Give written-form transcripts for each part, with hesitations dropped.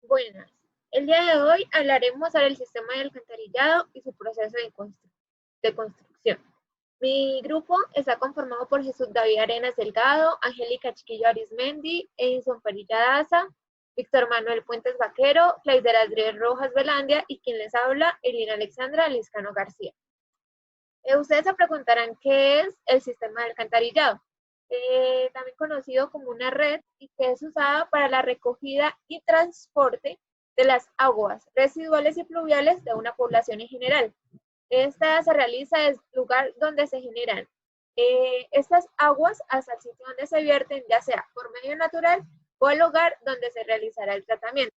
Buenas. El día de hoy hablaremos sobre el sistema de alcantarillado y su proceso de construcción. Mi grupo está conformado por Jesús David Arenas Delgado, Angélica Chiquillo Arismendi, Edison Perilla Daza, Víctor Manuel Puentes Vaquero, Claider Adriel Rojas Velandia y quien les habla, Elina Alexandra Liscano García. Ustedes se preguntarán qué es el sistema de alcantarillado, también conocido como una red y que es usada para la recogida y transporte de las aguas residuales y pluviales de una población en general. Esta se realiza en el lugar donde se generan estas aguas hasta el sitio donde se vierten, ya sea por medio natural o el lugar donde se realizará el tratamiento.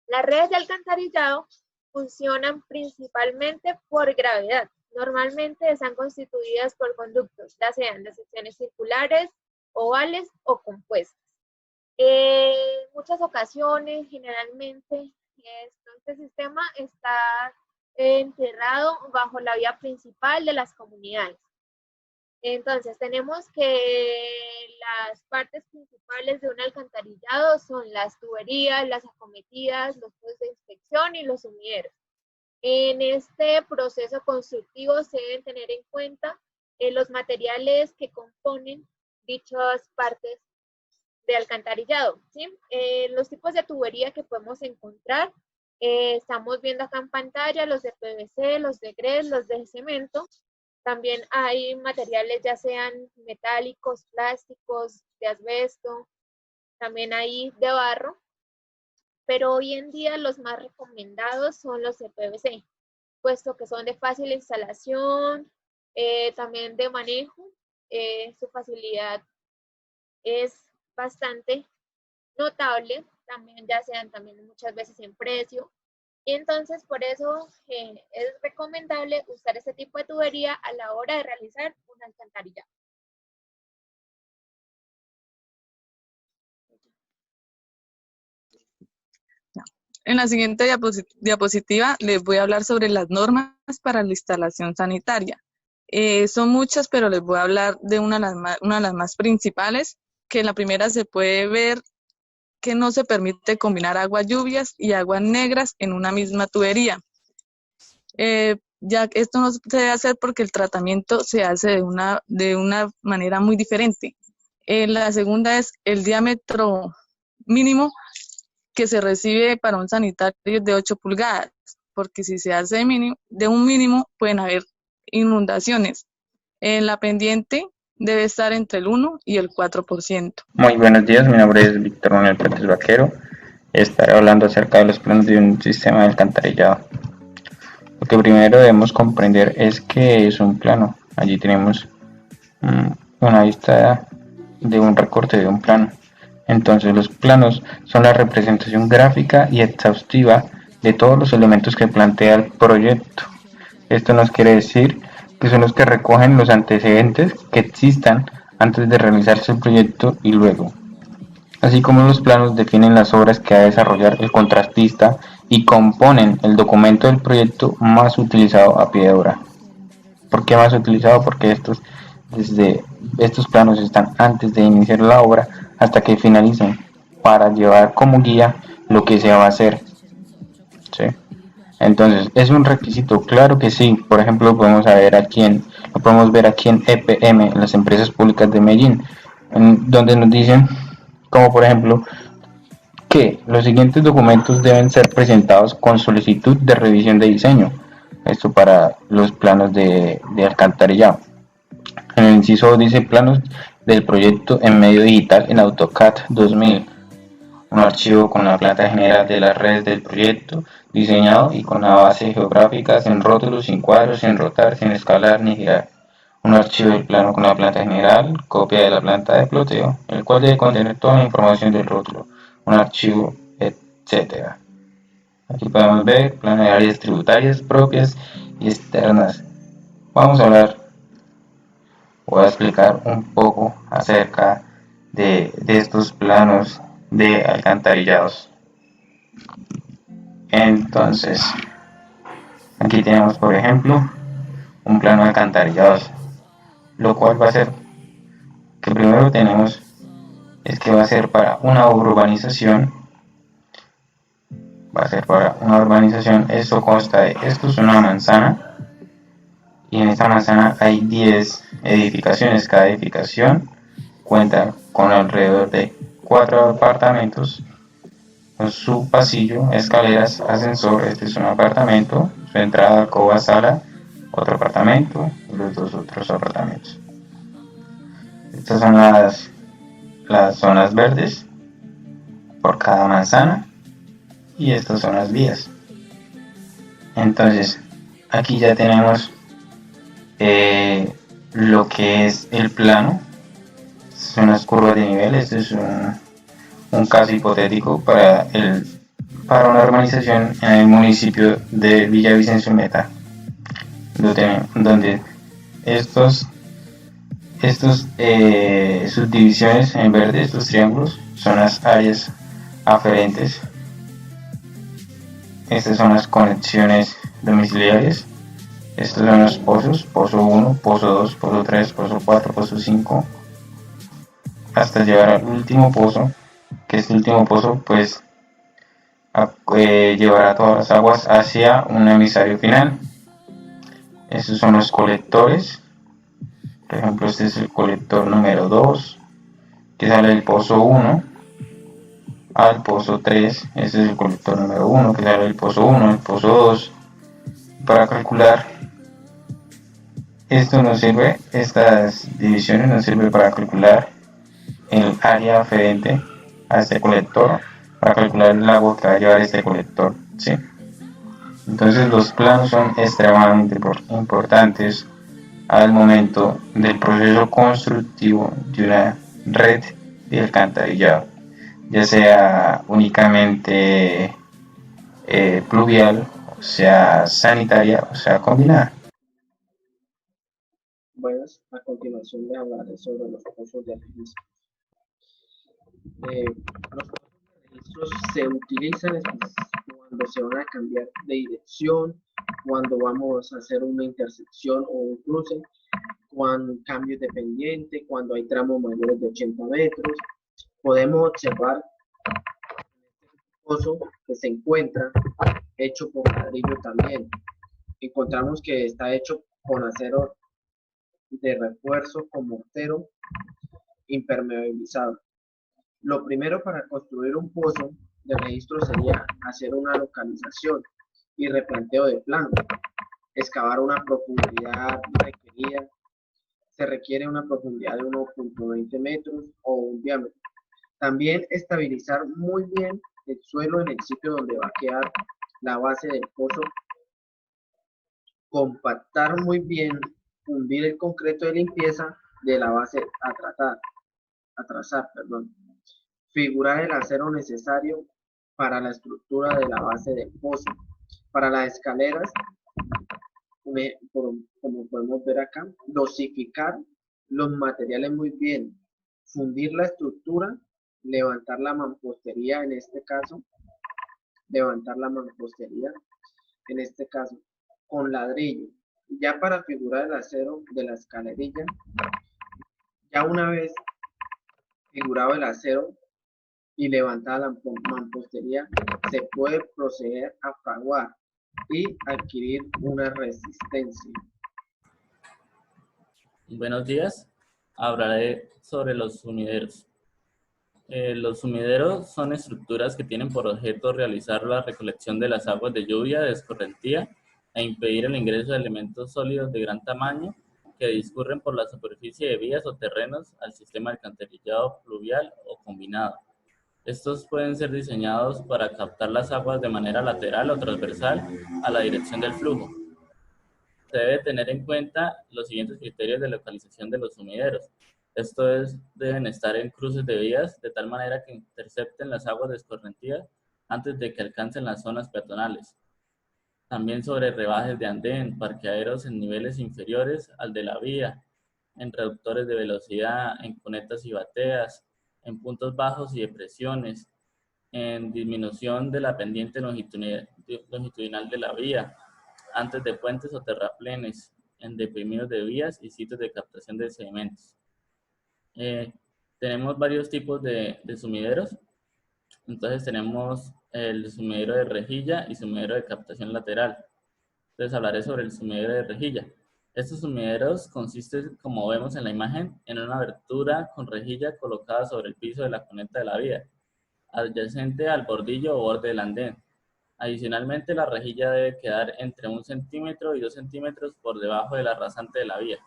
Las redes de alcantarillado funcionan principalmente por gravedad. Normalmente están constituidas por conductos, ya sean de secciones circulares, ovales o compuestas. En muchas ocasiones, generalmente, este sistema está enterrado bajo la vía principal de las comunidades. Entonces, tenemos que las partes principales de un alcantarillado son las tuberías, las acometidas, los puestos de inspección y los sumideros. En este proceso constructivo se deben tener en cuenta los materiales que componen dichas partes de alcantarillado, ¿sí? Los tipos de tubería que podemos encontrar, estamos viendo acá en pantalla los de PVC, los de GRES, los de cemento. También hay materiales ya sean metálicos, plásticos, de asbesto, también hay de barro, pero hoy en día los más recomendados son los de PVC, puesto que son de fácil instalación, también de manejo, su facilidad es bastante notable, también ya sean también muchas veces en precio. Y entonces por eso es recomendable usar este tipo de tubería a la hora de realizar una alcantarilla. En la siguiente diapositiva les voy a hablar sobre las normas para la instalación sanitaria. Son muchas, pero les voy a hablar de una de las más principales, que en la primera se puede ver que no se permite combinar aguas lluvias y aguas negras en una misma tubería. Ya esto no se debe hacer porque el tratamiento se hace de una manera muy diferente. La segunda es el diámetro mínimo que se recibe para un sanitario de 8 pulgadas, porque si se hace de un mínimo pueden haber inundaciones. En la pendiente debe estar entre el 1 y el 4%. Muy buenos días, mi nombre es Víctor Manuel Puentes Vaquero. Estaré hablando acerca de los planos de un sistema de alcantarillado. Lo que primero debemos comprender es que es un plano. Allí tenemos una vista de un recorte de un plano. Entonces los planos son la representación gráfica y exhaustiva de todos los elementos que plantea el proyecto. Esto nos quiere decir que son los que recogen los antecedentes que existan antes de realizarse el proyecto y luego. Así como los planos definen las obras que ha de desarrollar el contratista y componen el documento del proyecto más utilizado a pie de obra. ¿Por qué más utilizado? Porque estos planos están antes de iniciar la obra hasta que finalicen para llevar como guía lo que se va a hacer. ¿Sí? Entonces, ¿es un requisito? Claro que sí. Por ejemplo, lo podemos ver aquí en EPM, en las empresas públicas de Medellín, donde nos dicen, como por ejemplo, que los siguientes documentos deben ser presentados con solicitud de revisión de diseño. Esto para los planos de alcantarillado. En el inciso dice planos del proyecto en medio digital en AutoCAD 2000. Un archivo con la planta general de las redes del proyecto, diseñado y con la base geográfica sin rótulos, sin cuadros, sin rotar, sin escalar ni girar. Un archivo del plano con la planta general, copia de la planta de ploteo, el cual debe contener toda la información del rótulo, un archivo, etc. Aquí podemos ver planos de áreas tributarias propias y externas. Vamos a hablar, voy a explicar un poco acerca de estos planos de alcantarillados. Entonces, aquí tenemos, por ejemplo, un plano de alcantarillados, lo cual va a ser que primero tenemos es que va a ser para una urbanización va a ser para una urbanización. Esto consta de, esto es una manzana, y en esta manzana hay 10 edificaciones. Cada edificación cuenta con alrededor de 4 apartamentos, con su pasillo, escaleras, ascensor. Este es un apartamento, su entrada, alcoba, sala, otro apartamento y los dos otros apartamentos. Estas son las zonas verdes por cada manzana, y estas son las vías. Entonces, aquí ya tenemos lo que es el plano. Son las curvas de nivel. Este es un caso hipotético para una urbanización en el municipio de Villavicencio Meta, donde estos subdivisiones en verde, estos triángulos, son las áreas aferentes. Estas son las conexiones domiciliarias. Estos son los pozos: pozo 1, pozo 2, pozo 3, pozo 4, pozo 5, hasta llegar al último pozo, que este último pozo pues llevará todas las aguas hacia un emisario final. Estos son los colectores. Por ejemplo, este es el colector número 2, que sale del pozo 1 al pozo 3. Este es el colector número 1, que sale del pozo 1 al pozo 2. Para calcular esto nos sirve, estas divisiones nos sirven para calcular el área aferente a este colector, para calcular el agua que va a llevar este colector, ¿sí? Entonces los planos son extremadamente importantes al momento del proceso constructivo de una red de alcantarillado, ya sea únicamente pluvial, o sea sanitaria, o sea combinada. Buenas, a continuación les hablaré sobre los pozos de registro. Los pozos de registro se utilizan cuando se van a cambiar de dirección, cuando vamos a hacer una intersección o un cruce, cuando cambios de pendiente, cuando hay tramos mayores de 80 metros. Podemos observar un pozo que se encuentra hecho con ladrillo también. Encontramos que está hecho con acero de refuerzo con mortero impermeabilizado. Lo primero para construir un pozo de registro sería hacer una localización y replanteo de plano, excavar una profundidad requerida. Se requiere una profundidad de 1.20 metros o un diámetro. También estabilizar muy bien el suelo en el sitio donde va a quedar la base del pozo. Compactar muy bien, fundir el concreto de limpieza de la base a trazar. Figurar el acero necesario para la estructura de la base del pozo. Para las escaleras, como podemos ver acá, dosificar los materiales muy bien, fundir la estructura, levantar la mampostería en este caso, con ladrillo. Ya para figurar el acero de la escalerilla, ya una vez figurado el acero y levantada la mampostería, se puede proceder a fraguar y adquirir una resistencia. Buenos días, hablaré sobre los sumideros. Los sumideros son estructuras que tienen por objeto realizar la recolección de las aguas de lluvia de escorrentía e impedir el ingreso de elementos sólidos de gran tamaño que discurren por la superficie de vías o terrenos al sistema de alcantarillado pluvial o combinado. Estos pueden ser diseñados para captar las aguas de manera lateral o transversal a la dirección del flujo. Se debe tener en cuenta los siguientes criterios de localización de los sumideros. Esto es, deben estar en cruces de vías de tal manera que intercepten las aguas de escorrentía antes de que alcancen las zonas peatonales. También sobre rebajes de andén, parqueaderos en niveles inferiores al de la vía, en reductores de velocidad, en cunetas y bateas, en puntos bajos y depresiones, en disminución de la pendiente longitudinal de la vía, antes de puentes o terraplenes, en deprimidos de vías y sitios de captación de sedimentos. Tenemos varios tipos de sumideros. Entonces tenemos el sumidero de rejilla y sumidero de captación lateral. Entonces hablaré sobre el sumidero de rejilla. Estos sumideros consisten, como vemos en la imagen, en una abertura con rejilla colocada sobre el piso de la cuneta de la vía, adyacente al bordillo o borde del andén. Adicionalmente, la rejilla debe quedar entre 1 centímetro y 2 centímetros por debajo de la rasante de la vía.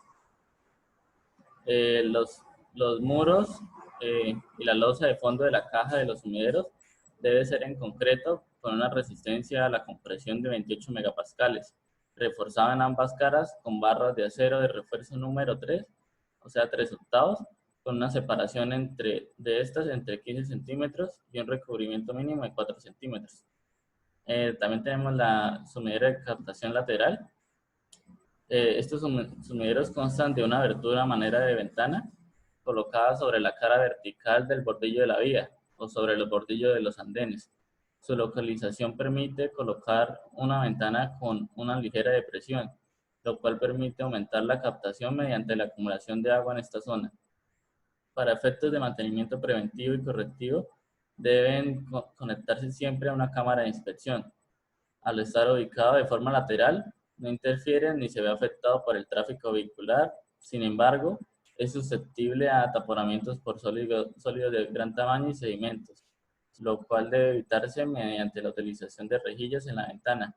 Los muros y la losa de fondo de la caja de los sumideros debe ser en concreto con una resistencia a la compresión de 28 megapascales, reforzado en ambas caras con barras de acero de refuerzo número 3, o sea 3/8, con una separación de estas entre 15 centímetros y un recubrimiento mínimo de 4 centímetros. También tenemos la sumidera de captación lateral. Estos sumideros constan de una abertura a manera de ventana colocada sobre la cara vertical del bordillo de la vía o sobre los bordillos de los andenes. Su localización permite colocar una ventana con una ligera depresión, lo cual permite aumentar la captación mediante la acumulación de agua en esta zona. Para efectos de mantenimiento preventivo y correctivo, deben conectarse siempre a una cámara de inspección. Al estar ubicado de forma lateral, no interfiere ni se ve afectado por el tráfico vehicular. Sin embargo, es susceptible a taponamientos por sólidos de gran tamaño y sedimentos, lo cual debe evitarse mediante la utilización de rejillas en la ventana.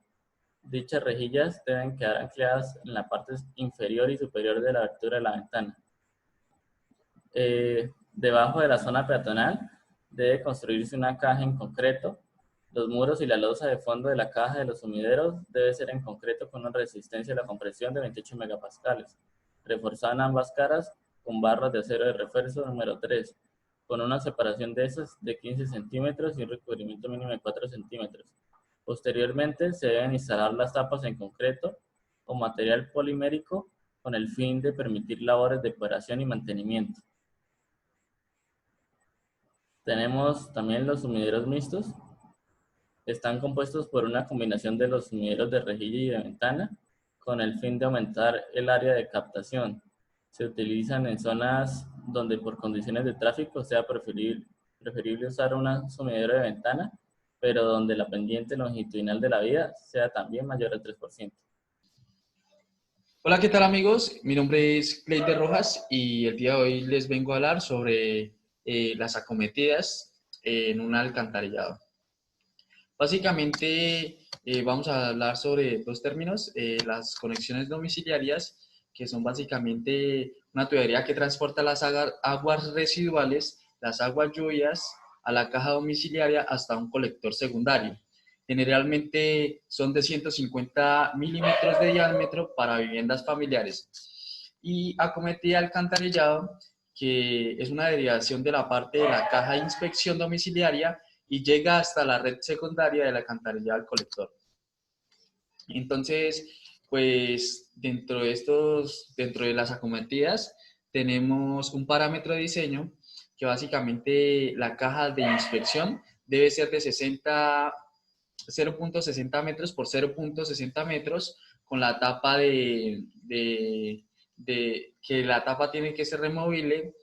Dichas rejillas deben quedar ancladas en la parte inferior y superior de la abertura de la ventana. Debajo de la zona peatonal debe construirse una caja en concreto. Los muros y la losa de fondo de la caja de los sumideros debe ser en concreto con una resistencia a la compresión de 28 megapascales, reforzada en ambas caras con barras de acero de refuerzo número 3, con una separación de esas de 15 centímetros y un recubrimiento mínimo de 4 centímetros. Posteriormente se deben instalar las tapas en concreto o material polimérico con el fin de permitir labores de operación y mantenimiento. Tenemos también los sumideros mixtos. Están compuestos por una combinación de los sumideros de rejilla y de ventana con el fin de aumentar el área de captación. Se utilizan en zonas donde por condiciones de tráfico sea preferible usar un sumidero de ventana, pero donde la pendiente longitudinal de la vía sea también mayor al 3%. Hola, ¿qué tal amigos? Mi nombre es Cleider Rojas y el día de hoy les vengo a hablar sobre las acometidas en un alcantarillado. Básicamente vamos a hablar sobre dos términos, las conexiones domiciliarias, que son básicamente una tubería que transporta las aguas residuales, las aguas lluvias, a la caja domiciliaria hasta un colector secundario. Generalmente son de 150 milímetros de diámetro para viviendas familiares. Y acometida de alcantarillado, que es una derivación de la parte de la caja de inspección domiciliaria y llega hasta la red secundaria del alcantarillado al colector. Entonces, pues dentro de las acometidas tenemos un parámetro de diseño que básicamente la caja de inspección debe ser de 0.60 metros por 0.60 metros con la tapa que la tapa tiene que ser removible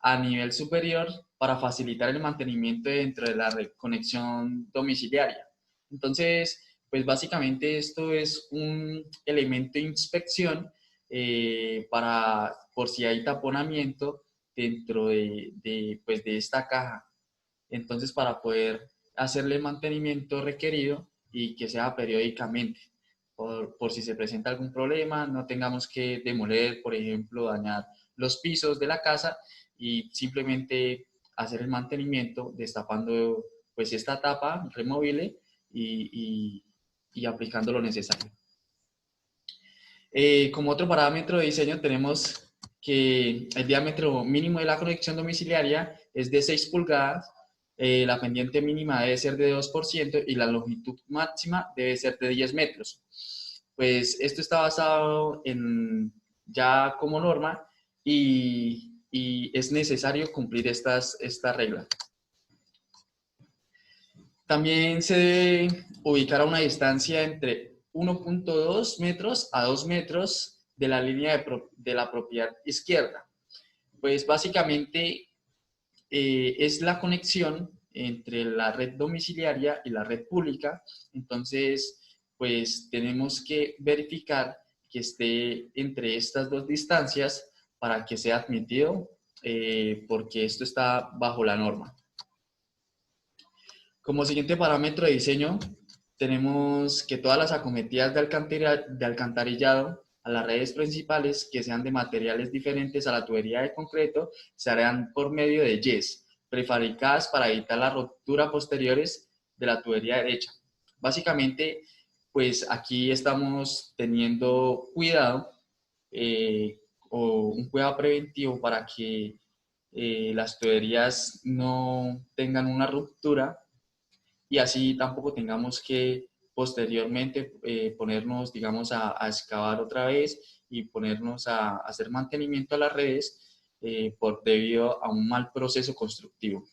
a nivel superior para facilitar el mantenimiento dentro de la conexión domiciliaria. Entonces, pues básicamente esto es un elemento de inspección por si hay taponamiento dentro de esta caja. Entonces, para poder hacerle el mantenimiento requerido y que sea periódicamente, por si se presenta algún problema, no tengamos que demoler, por ejemplo, dañar los pisos de la casa y simplemente hacer el mantenimiento destapando pues esta tapa removible y aplicando lo necesario. Como otro parámetro de diseño tenemos que el diámetro mínimo de la conexión domiciliaria es de 6 pulgadas, la pendiente mínima debe ser de 2% y la longitud máxima debe ser de 10 metros. Pues esto está basado en ya como norma y es necesario cumplir esta regla. También se debe ubicar a una distancia entre 1.2 metros a 2 metros de la línea de la propiedad izquierda. Pues básicamente es la conexión entre la red domiciliaria y la red pública. Entonces, pues tenemos que verificar que esté entre estas dos distancias para que sea admitido, porque esto está bajo la norma. Como siguiente parámetro de diseño, tenemos que todas las acometidas de alcantarillado a las redes principales que sean de materiales diferentes a la tubería de concreto se harán por medio de yes, prefabricadas para evitar la rotura posteriores de la tubería derecha. Básicamente, pues aquí estamos teniendo cuidado o un cuidado preventivo para que las tuberías no tengan una ruptura y así tampoco tengamos que posteriormente ponernos, digamos, a excavar otra vez y ponernos a hacer mantenimiento a las redes debido a un mal proceso constructivo.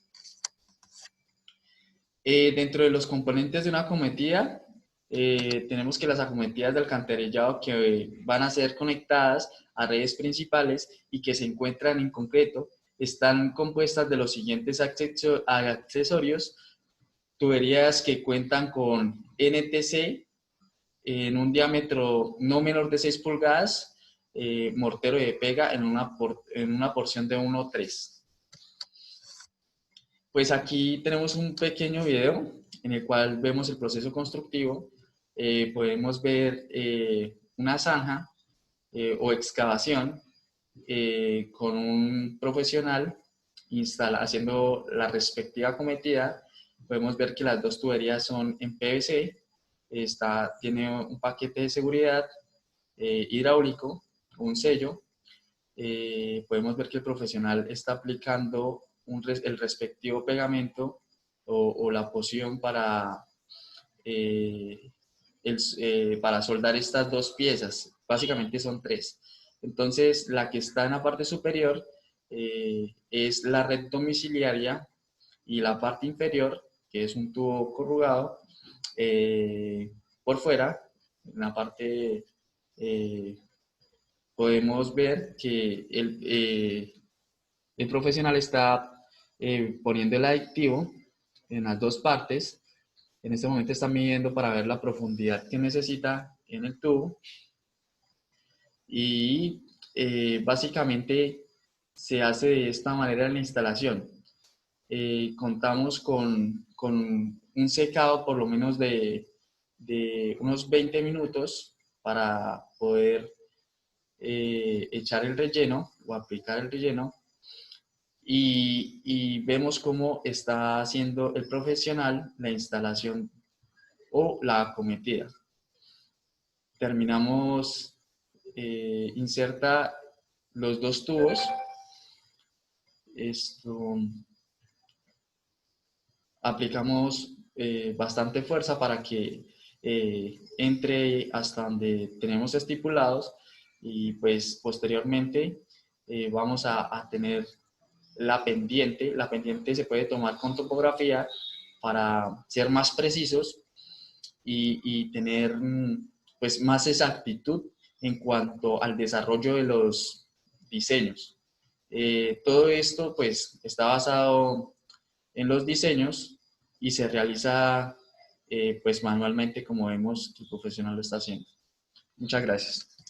Dentro de los componentes de una acometida, tenemos que las acometidas de alcantarillado que van a ser conectadas a redes principales y que se encuentran en concreto están compuestas de los siguientes accesorios: tuberías que cuentan con NTC en un diámetro no menor de 6 pulgadas, mortero de pega en una porción de 1:3. Pues aquí tenemos un pequeño video en el cual vemos el proceso constructivo. Podemos ver una zanja o excavación con un profesional haciendo la respectiva acometida. Podemos ver que las dos tuberías son en PVC, tiene un paquete de seguridad hidráulico, un sello. Podemos ver que el profesional está aplicando el respectivo pegamento o la poción para soldar estas dos piezas. Básicamente son tres. Entonces, la que está en la parte superior es la red domiciliaria y la parte inferior, que es un tubo corrugado, por fuera, en la parte, podemos ver que el profesional está poniendo el aditivo en las dos partes. En este momento está midiendo para ver la profundidad que necesita en el tubo. Y básicamente se hace de esta manera en la instalación. Contamos con un secado por lo menos de unos 20 minutos para poder echar el relleno o aplicar el relleno. Y vemos cómo está haciendo el profesional la instalación o la acometida. Terminamos, inserta los dos tubos. Aplicamos bastante fuerza para que entre hasta donde tenemos estipulados, y pues posteriormente vamos a tener la pendiente. La pendiente se puede tomar con topografía para ser más precisos y tener pues más exactitud en cuanto al desarrollo de los diseños. Todo esto pues está basado en los diseños y se realiza pues manualmente, como vemos que el profesional lo está haciendo. Muchas gracias.